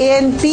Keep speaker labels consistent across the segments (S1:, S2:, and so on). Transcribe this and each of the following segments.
S1: ANP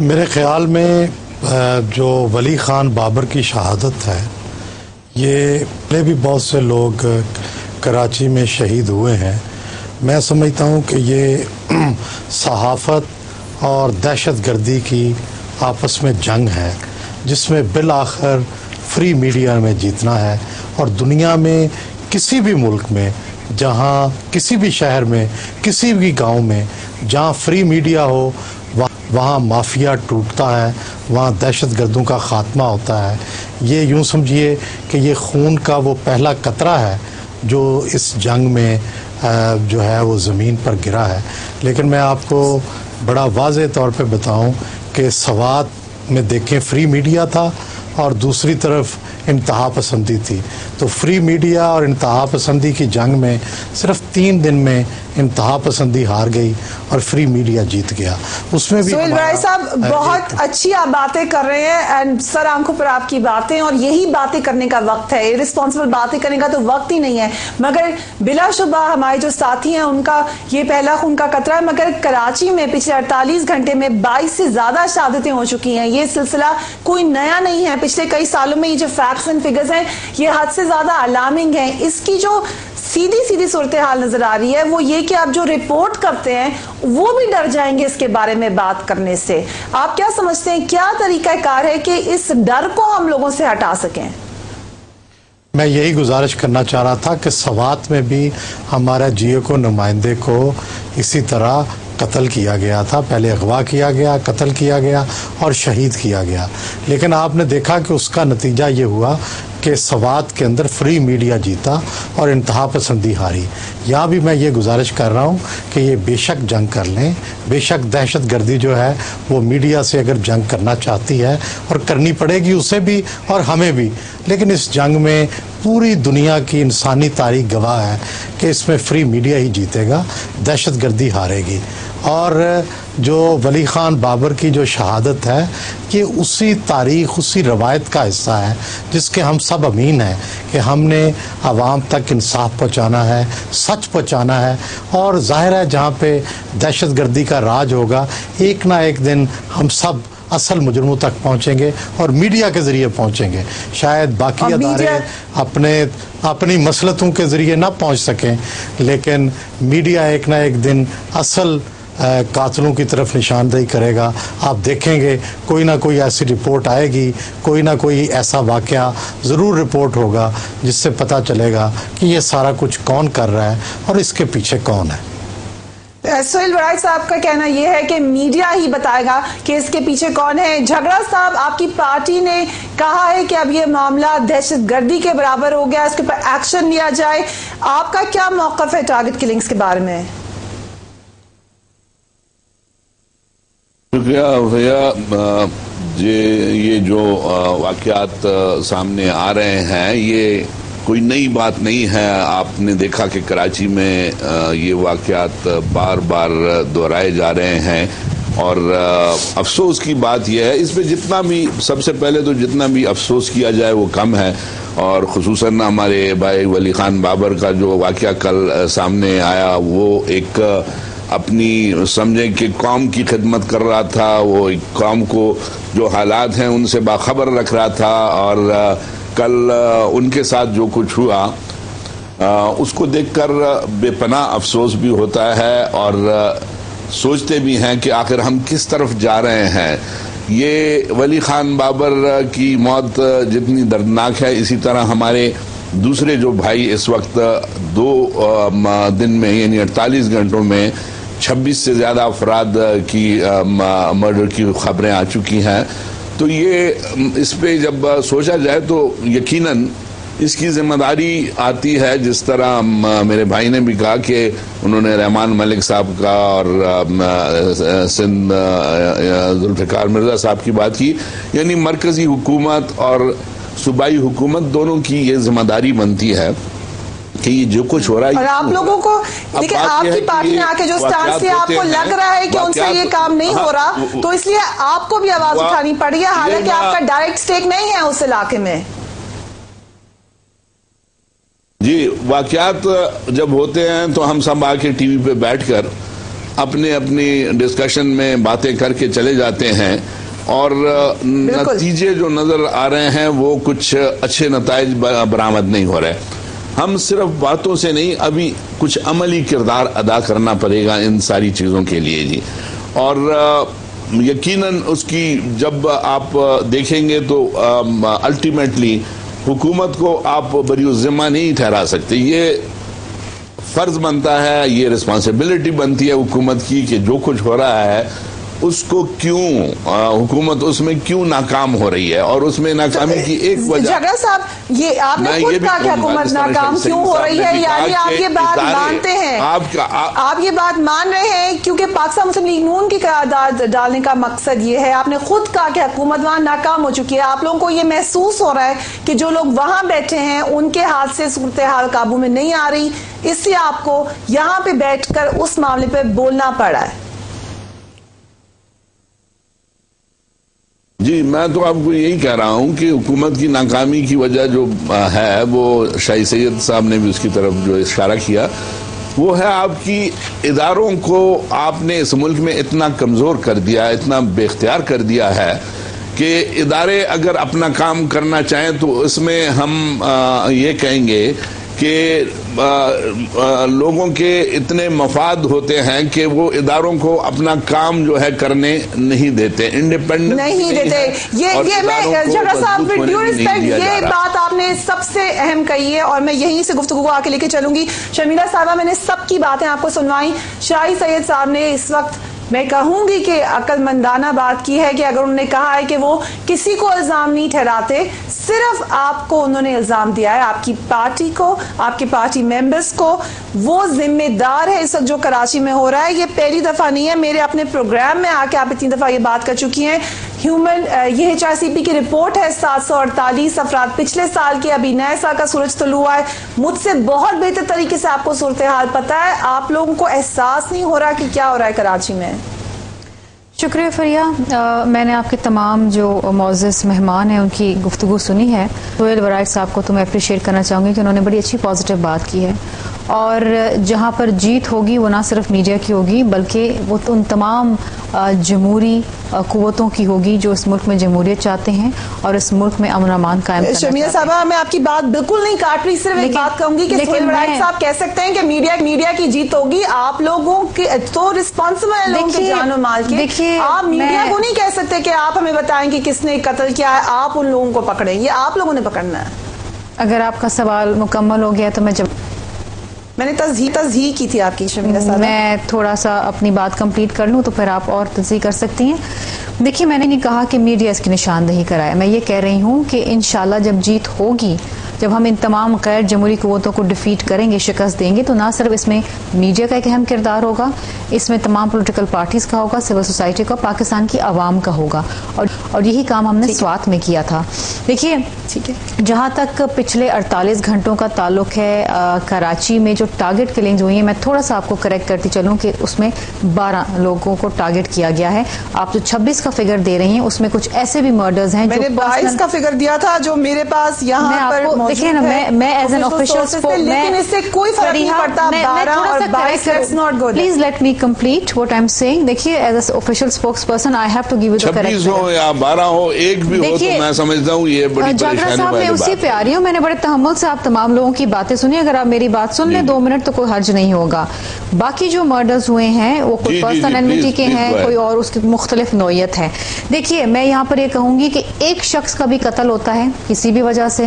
S2: میرے خیال میں جو ولی خان بابر کی شہادت ہے، یہ پہلے بھی بہت سے لوگ کراچی میں شہید ہوئے ہیں. میں سمجھتا ہوں کہ یہ صحافت اور دہشت گردی کی آپس میں جنگ ہے، جس میں بالآخر فری میڈیا میں جیتنا ہے. اور دنیا میں کسی بھی ملک میں، جہاں کسی بھی شہر میں، کسی بھی گاؤں میں جہاں فری میڈیا ہو، وہاں مافیا ٹوٹتا ہے، وہاں دہشت گردوں کا خاتمہ ہوتا ہے. یہ یوں سمجھیے کہ یہ خون کا وہ پہلا قطرہ ہے جو اس جنگ میں جو ہے وہ زمین پر گرا ہے. لیکن میں آپ کو بڑا واضح طور پہ بتاؤں کہ سوات میں دیکھیں فری میڈیا تھا اور دوسری طرف انتہا پسندی تھی. تو فری میڈیا اور انتہا پسندی کی جنگ میں صرف 3 دن میں انتہا پسندی ہار گئی اور فری میڈیا جیت گیا. اس میں بھی
S1: سہیل برائی صاحب بہت اچھی آپ باتیں کر رہے ہیں، اینڈ سر آنکھوں پر آپ کی باتیں، اور یہی باتیں کرنے کا وقت ہے. ارسپانسبل باتیں کرنے کا تو وقت ہی نہیں ہے. مگر بلا شبہ ہمارے جو ساتھی ہیں ان کا یہ پہلا خون کا قطرہ ہے. مگر کراچی میں پچھلے 48 گھنٹے میں 22 سے زیادہ شہادتیں ہو چکی ہیں. یہ سلسلہ کوئی نیا نہیں ہے. پچھلے کئی سالوں میں یہ جو فیکٹس اینڈ فگرز ہیں یہ حد سے زیادہ الارمنگ ہیں. اس کی جو سیدھی صورتحال نظر آ رہی ہے وہ یہ کہ آپ جو رپورٹ کرتے ہیں وہ بھی ڈر جائیں گے اس کے بارے میں بات کرنے سے. آپ کیا سمجھتے ہیں کیا طریقہ کار ہے کہ اس ڈر کو ہم لوگوں سے ہٹا سکیں؟
S2: میں یہی گزارش کرنا چاہ رہا تھا کہ سوات میں بھی ہمارا جی اے کو نمائندے کو اسی طرح قتل کیا گیا تھا. پہلے اغوا کیا گیا، قتل کیا گیا اور شہید کیا گیا. لیکن آپ نے دیکھا کہ اس کا نتیجہ یہ ہوا کہ سوات کے اندر فری میڈیا جیتا اور انتہا پسندی ہاری. یہاں بھی میں یہ گزارش کر رہا ہوں کہ یہ بے شک جنگ کر لیں. بے شک دہشت گردی جو ہے وہ میڈیا سے اگر جنگ کرنا چاہتی ہے اور کرنی پڑے گی اسے بھی اور ہمیں بھی، لیکن اس جنگ میں پوری دنیا کی انسانی تاریخ گواہ ہے کہ اس میں فری میڈیا ہی جیتے گا، دہشت گردی ہارے گی. اور جو ولی خان بابر کی جو شہادت ہے یہ اسی تاریخ، اسی روایت کا حصہ ہے جس کے ہم سب امین ہیں کہ ہم نے عوام تک انصاف پہنچانا ہے، سچ پہنچانا ہے. اور ظاہر ہے جہاں پہ دہشت گردی کا راج ہوگا ایک نہ ایک دن ہم سب اصل مجرموں تک پہنچیں گے اور میڈیا کے ذریعے پہنچیں گے. شاید باقی ادارے اپنی مسلطوں کے ذریعے نہ پہنچ سکیں، لیکن میڈیا ایک نہ ایک دن اصل قاتلوں کی طرف نشاندہی کرے گا. آپ دیکھیں گے کوئی نہ کوئی ایسی رپورٹ آئے گی، کوئی نہ کوئی ایسا واقعہ ضرور رپورٹ ہوگا جس سے پتہ چلے گا کہ یہ سارا کچھ کون کر رہا ہے اور اس کے پیچھے کون ہے.
S1: سہیل برائی صاحب کا کہنا یہ ہے کہ میڈیا ہی بتائے گا کہ اس کے پیچھے کون ہے. جھگڑا صاحب، آپ کی پارٹی نے کہا ہے کہ اب یہ معاملہ دہشت گردی کے برابر ہو گیا، اس کے اوپر ایکشن لیا جائے. آپ کا کیا موقف ہے ٹارگٹ کلنگز کے بارے میں؟
S3: شکریہ بھیا. یہ جو واقعات سامنے آ رہے ہیں یہ کوئی نئی بات نہیں ہے. آپ نے دیکھا کہ کراچی میں یہ واقعات بار بار دہرائے جا رہے ہیں اور افسوس کی بات یہ ہے اس پہ جتنا بھی، سب سے پہلے تو جتنا بھی افسوس کیا جائے وہ کم ہے. اور خصوصاً ہمارے بھائی ولی خان بابر کا جو واقعہ کل سامنے آیا وہ ایک اپنی سمجھیں کہ قوم کی خدمت کر رہا تھا، وہ ایک قوم کو جو حالات ہیں ان سے باخبر رکھ رہا تھا. اور کل ان کے ساتھ جو کچھ ہوا اس کو دیکھ کر بے پناہ افسوس بھی ہوتا ہے اور سوچتے بھی ہیں کہ آخر ہم کس طرف جا رہے ہیں. یہ ولی خان بابر کی موت جتنی دردناک ہے اسی طرح ہمارے دوسرے جو بھائی اس وقت 2 دن میں یعنی 48 گھنٹوں میں 26 سے زیادہ افراد کی مرڈر کی خبریں آ چکی ہیں. تو یہ اس پہ جب سوچا جائے تو یقیناً اس کی ذمہ داری آتی ہے، جس طرح میرے بھائی نے بھی کہا کہ انہوں نے رحمان ملک صاحب کا اور سندھ ذوالفقار مرزا صاحب کی بات کی. یعنی مرکزی حکومت اور صوبائی حکومت دونوں کی یہ ذمہ داری بنتی ہے کہ یہ جو کچھ ہو رہا ہے.
S1: اور آپ لوگوں کو دیکھیں، آپ کی پارٹی نے آ کے جو سٹانس لیا، آپ کو لگ رہا ہے کہ ان سے یہ کام نہیں ہو رہا، تو اس لیے آپ کو بھی آواز اٹھانی پڑی ہے، حالانکہ آپ کا ڈائریکٹ سٹیک نہیں ہے اس علاقے میں.
S3: جی، واقعات جب ہوتے ہیں تو ہم سب آ کے ٹی وی پہ بیٹھ کر اپنے اپنی ڈسکشن میں باتیں کر کے چلے جاتے ہیں اور نتیجے جو نظر آ رہے ہیں وہ کچھ اچھے نتائج برآمد نہیں ہو رہے. ہم صرف باتوں سے نہیں, ابھی کچھ عملی کردار ادا کرنا پڑے گا ان ساری چیزوں کے لیے جی. اور یقیناً اس کی جب آپ دیکھیں گے تو الٹیمیٹلی حکومت کو آپ بری الذمہ نہیں ٹھہرا سکتے. یہ فرض بنتا ہے, یہ رسپانسبلٹی بنتی ہے حکومت کی کہ جو کچھ ہو رہا ہے اس کو کیوں حکومت اس میں کیوں ناکام ہو رہی ہے, اور اس میں ناکامی کی ایک وجہ.
S1: جھگڑا صاحب, یہ آپ نے خود کہا کہ حکومت ناکام کیوں ہو رہی ہے, یعنی آپ یہ بات مانتے ہیں, آپ یہ بات مان رہے ہیں کیونکہ پاکستان مسلم لیگ نون کی قرارداد ڈالنے کا مقصد یہ ہے. آپ نے خود کہا کہ حکومت وہاں ناکام ہو چکی ہے. آپ لوگوں کو یہ محسوس ہو رہا ہے کہ جو لوگ وہاں بیٹھے ہیں ان کے ہاتھ سے صورتحال قابو میں نہیں آ رہی, اس لیے آپ کو یہاں پہ بیٹھ کر اس معاملے پہ بولنا پڑا ہے.
S3: جی, میں تو آپ کو یہی کہہ رہا ہوں کہ حکومت کی ناکامی کی وجہ جو ہے وہ شاہی سید صاحب نے بھی اس کی طرف جو اشارہ کیا, وہ ہے آپ کی اداروں کو آپ نے اس ملک میں اتنا کمزور کر دیا, اتنا بے اختیار کر دیا ہے کہ ادارے اگر اپنا کام کرنا چاہیں تو اس میں ہم یہ کہیں گے کہ لوگوں کے اتنے مفاد ہوتے ہیں کہ وہ اداروں کو اپنا کام جو ہے کرنے نہیں دیتے, انڈیپینڈنٹ
S1: نہیں دیتے. یہ میں جھگڑا صاحب ود ڈیو ریسپیکٹ یہ بات آپ نے سب سے اہم کہی ہے اور میں یہیں سے گفتگو کو آگے لے کے چلوں گی. شرمیلا صاحبہ, میں نے سب کی باتیں آپ کو سنوائیں. شاہی سید صاحب نے اس وقت میں کہوں گی کہ عقل مندانہ بات کی ہے کہ اگر انہوں نے کہا ہے کہ وہ کسی کو الزام نہیں ٹھہراتے, صرف آپ کو انہوں نے الزام دیا ہے, آپ کی پارٹی کو, آپ کے پارٹی ممبرز کو. وہ ذمہ دار ہے اس وقت جو کراچی میں ہو رہا ہے. یہ پہلی دفعہ نہیں ہے, میرے اپنے پروگرام میں آ کے آپ اتنی دفعہ یہ بات کر چکی ہیں. یہ HRCP کی رپورٹ ہے, 748 افراد پچھلے سال کے, ابھی نئے سال کا سورج طلوع ہوا ہے. مجھ سے بہت بہتر طریقے سے آپ کو صورتحال پتا ہے. آپ لوگوں کو احساس نہیں ہو رہا کہ کیا ہو رہا ہے کراچی میں.
S4: شکریہ فریہ. میں نے آپ کے تمام جو معزز مہمان ہیں ان کی گفتگو سنی ہے. سہیل ورائٹ صاحب کو تو میں اپریشیٹ کرنا چاہوں گی کہ انہوں نے بڑی اچھی پازیٹیو بات کی ہے, اور جہاں پر جیت ہوگی وہ نہ صرف میڈیا کی ہوگی بلکہ وہ ان تمام جمہوری قوتوں کی ہوگی جو اس ملک میں جمہوریت چاہتے ہیں اور اس ملک میں امن و امان قائم کرنا چاہتے ہیں.
S1: شرمیلا صاحبہ, میں آپ کی بات بالکل نہیں کاٹ رہی, صرف ایک بات کہوں گی کہ سہیل ورائٹ صاحب کہہ سکتے ہیں کہ میڈیا کی جیت ہوگی. آپ لوگوں کے تو رسپانسبل ہیں لوگوں کے جان و مال کے. آپ میڈیا کو نہیں کہہ سکتے کہ آپ ہمیں بتائیں کہ کس نے قتل کیا ہے, آپ ان لوگوں کو پکڑیں, یہ آپ لوگوں نے پکڑنا ہے.
S4: اگر آپ کا سوال مکمل ہو گیا تو
S1: میں نے تصحیح کی تھی آپ کی. شرمیلا صاحب,
S4: میں تھوڑا سا اپنی بات کمپلیٹ کر لوں تو پھر آپ اور تصحیح کر سکتی ہیں. دیکھیے, میں نے نہیں کہا کہ میڈیا اس کی نشاندہی کرائے. میں یہ کہہ رہی ہوں کہ انشاءاللہ جب جیت ہوگی, جب ہم ان تمام غیر جمہوری قوتوں کو ڈیفیٹ کریں گے, شکست دیں گے, تو نہ صرف اس میں میڈیا کا ایک اہم کردار ہوگا, اس میں تمام پولیٹیکل پارٹیز کا ہوگا, سول سوسائٹی کا, پاکستان کی عوام کا ہوگا. اور یہی کام ہم نے سوات میں کیا تھا. دیکھیے, جہاں تک پچھلے 48 گھنٹوں کا تعلق ہے کراچی میں جو ٹارگٹ کلنگز ہوئی ہیں, میں تھوڑا سا آپ کو کریکٹ کرتی چلوں کہ اس میں 12 لوگوں کو ٹارگٹ کیا گیا ہے. آپ جو 26 کا فگر دے رہی ہیں اس میں کچھ ایسے بھی مرڈرز ہیں.
S1: میں نے 22 کا فگر دیا تھا جو میرے پاس یہاں پر موجود ہے.
S4: دیکھیں نا, میں ایز این آفیشل,
S1: لیکن اس سے کوئی فرق نہیں پڑتا. 12 اور 22 let's not go.
S4: Please let me complete what I am seeing. دیکھیے, as a official spokesperson I have to give you the correct.
S3: 26 ہو یا 12 ہو, ایک بھی ہو تو میں سمجھتا ہوں یہ بڑی پریشانی
S4: والی بات ہے. پہ آ رہی ہوں, میں نے بڑے تحمل سے آپ تمام لوگوں کی باتیں سنی. اگر آپ میری بات سن لیں 2 منٹ تو کوئی حرج نہیں ہوگا. باقی جو مرڈرز ہوئے ہیں وہ کوئی پرسنل انمیٹی کے ہیں, کوئی اور اس کی مختلف نوعیت ہے. دیکھیے, میں یہاں پر یہ کہوں گی کہ ایک شخص کا بھی قتل ہوتا ہے کسی بھی وجہ سے,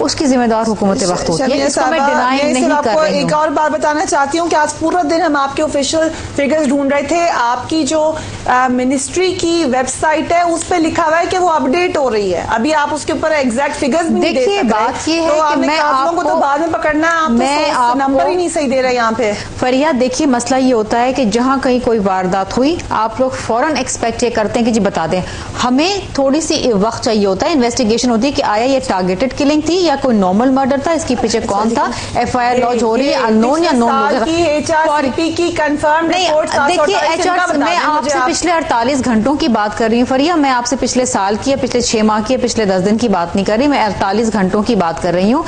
S4: اس کی ذمہ دار حکومت وقت ہوتی ہے. اس کو میں ڈینائی نہیں کر رہی ہوں.
S1: ایک اور بات بتانا چاہتی ہوں کہ آج پورا دن ہم آپ کے آفیشیل فگرز ڈھونڈ رہے تھے. آپ کی جو منسٹری کی ویب سائٹ ہے اس پہ لکھا ہوا ہے کہ وہ اپڈیٹ ہو رہی ہے. ابھی آپ اس کے اوپر ایگزیکٹ فگرز بھی نہیں دے سکتے.
S4: بات یہ ہے کہ میں آپ
S1: کو تو بعد میں پکڑنا ہے, آپ نمبر ہی نہیں صحیح دے رہے یہاں پہ.
S4: فریہ, دیکھیے, مسئلہ یہ ہوتا ہے کہ جہاں کہیں کوئی واردات ہوئی آپ لوگ فوراً ایکسپیکٹ یہ کرتے ہیں کہ جی بتا دیں. ہمیں تھوڑی سی وقت چاہیے ہوتا ہے, انویسٹیگیشن ہوتی ہے کہ آیا یہ ٹارگیٹڈ کلنگ تھی یا کوئی نارمل مرڈر تھا, اس کی پیچھے کون تھا, FIR لانچ ہو رہی ہے, انون یا نون. دیکھیے, میں آپ سے پچھلے 48 گھنٹوں کی بات کر رہی ہوں فریہ. میں آپ سے پچھلے سال کی یا پچھلے 6 ماہ کی یا پچھلے 10 دن کی بات نہیں کر رہی, میں 48 گھنٹوں کی بات کر رہی ہوں.